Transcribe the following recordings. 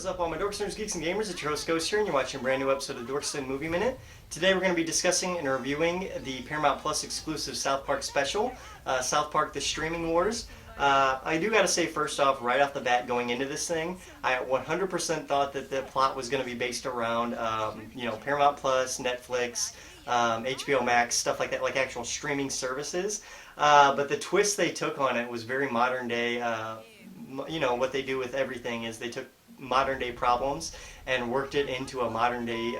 What's up all my dorks, nerds, geeks, and gamers? It's your host Ghost here, and you're watching a brand new episode of Dorks Movie Minute. Today we're going to be discussing and reviewing the Paramount Plus exclusive South Park special, South Park The Streaming Wars. I do gotta say first off, right off the bat going into this thing, I 100% thought that the plot was going to be based around, Paramount Plus, Netflix, HBO Max, stuff like that, like actual streaming services. But the twist they took on it was very modern day. What they do with everything is they took modern day problems and worked it into a modern day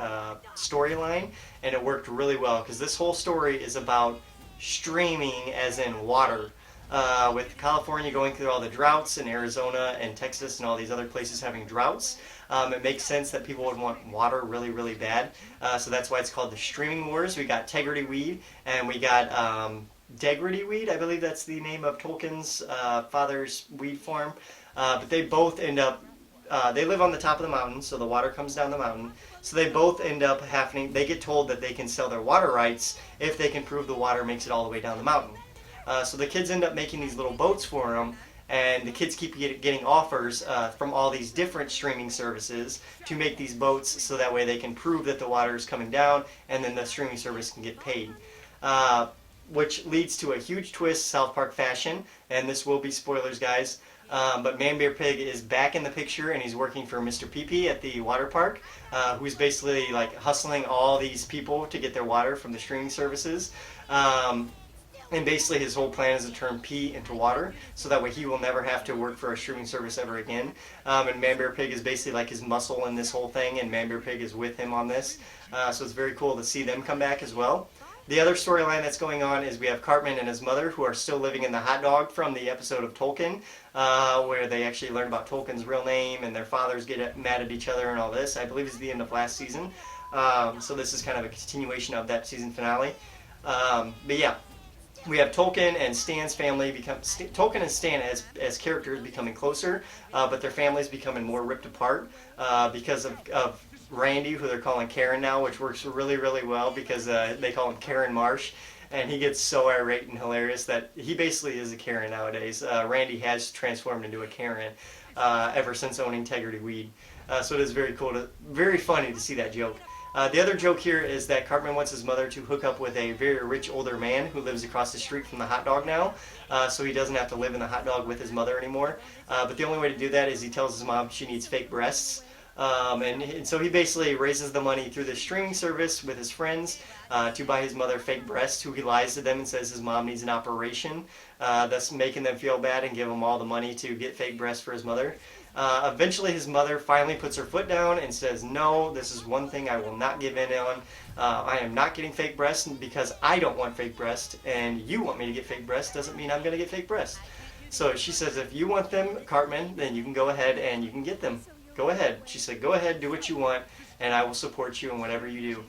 storyline, and it worked really well because this whole story is about streaming as in water. With California going through all the droughts, and Arizona and Texas and all these other places having droughts, it makes sense that people would want water really, really bad. So that's why it's called the Streaming Wars. We got Tegrity Weed, and we got Degrity Weed. I believe that's the name of Tolkien's father's weed farm. But they both end up, they live on the top of the mountain, so the water comes down the mountain. So they both end up having, they get told that they can sell their water rights if they can prove the water makes it all the way down the mountain. So the kids end up making these little boats for them, and the kids keep getting offers from all these different streaming services to make these boats so that way they can prove that the water is coming down, and then the streaming service can get paid. Which leads to a huge twist, South Park fashion, and this will be spoilers, guys. But Man Bear Pig is back in the picture, and he's working for Mr. Pee-Pee at the water park, who's basically like hustling all these people to get their water from the streaming services. And basically his whole plan is to turn pee into water, so that way he will never have to work for a streaming service ever again. And Man Bear Pig is basically like his muscle in this whole thing, and Man Bear Pig is with him on this. So it's very cool to see them come back as well. The other storyline that's going on is we have Cartman and his mother, who are still living in the hot dog from the episode of Tolkien, where they actually learn about Tolkien's real name, and their fathers get mad at each other and all this. I believe it's the end of last season. So this is kind of a continuation of that season finale. But yeah. We have Tolkien and Stan's family Tolkien and Stan as characters becoming closer, but their families becoming more ripped apart because of Randy, who they're calling Karen now, which works really, really well because they call him Karen Marsh, and he gets so irate and hilarious that he basically is a Karen nowadays. Randy has transformed into a Karen ever since owning Tegrity Weed, so it is very cool, very funny to see that joke. The other joke here is that Cartman wants his mother to hook up with a very rich older man who lives across the street from the hot dog now, so he doesn't have to live in the hot dog with his mother anymore. But the only way to do that is he tells his mom she needs fake breasts. And so he basically raises the money through this streaming service with his friends to buy his mother fake breasts, who he lies to them and says his mom needs an operation, thus making them feel bad and give him all the money to get fake breasts for his mother. Eventually his mother finally puts her foot down and says, no, this is one thing I will not give in on. I am not getting fake breasts because I don't want fake breasts, and you want me to get fake breasts doesn't mean I'm going to get fake breasts. So she says, if you want them, Cartman, then you can go ahead and you can get them. Go ahead. She said, go ahead, do what you want, and I will support you in whatever you do.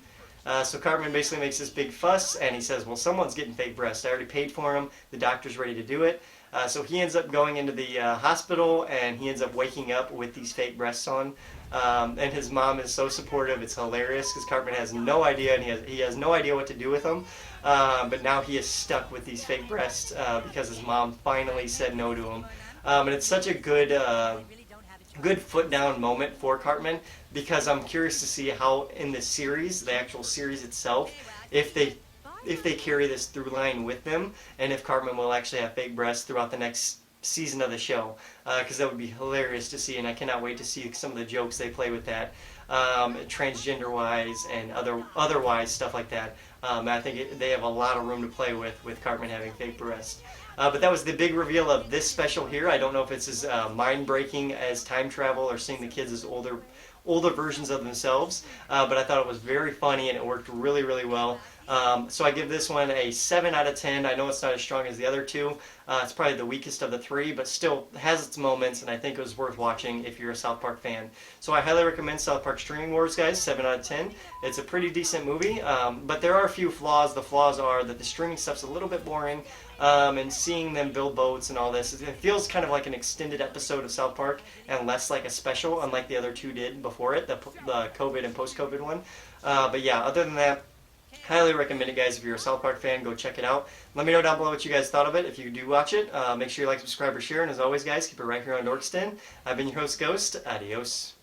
So Cartman basically makes this big fuss, and he says, well, someone's getting fake breasts. I already paid for them. The doctor's ready to do it. So he ends up going into the hospital, and he ends up waking up with these fake breasts on. And his mom is so supportive. It's hilarious because Cartman has no idea, and he has no idea what to do with them. But now he is stuck with these fake breasts because his mom finally said no to him. And it's such a good foot down moment for Cartman, because I'm curious to see how in the series, the actual series itself, if they carry this through line with them, and if Cartman will actually have fake breasts throughout the next season of the show, because that would be hilarious to see, and I cannot wait to see some of the jokes they play with that, transgender wise and otherwise stuff like that. I think they have a lot of room to play with Cartman having fake breasts. But that was the big reveal of this special here. I don't know if it's as mind-breaking as time travel or seeing the kids as older versions of themselves, but I thought it was very funny and it worked really, really well. So I give this one a 7 out of 10. I know it's not as strong as the other two. It's probably the weakest of the three, but still has its moments, and I think it was worth watching if you're a South Park fan. So I highly recommend South Park Streaming Wars, guys, 7 out of 10. It's a pretty decent movie, but there are a few flaws. The flaws are that the streaming stuff's a little bit boring, and seeing them build boats and all this, it feels kind of like an extended episode of South Park and less like a special, unlike the other two did before it, the COVID and post-COVID one. But yeah, other than that, highly recommend it, guys. If you're a South Park fan, go check it out. Let me know down below what you guys thought of it. If you do watch it, make sure you like, subscribe, or share. And as always, guys, keep it right here on Dorks Den. I've been your host, Ghost. Adios.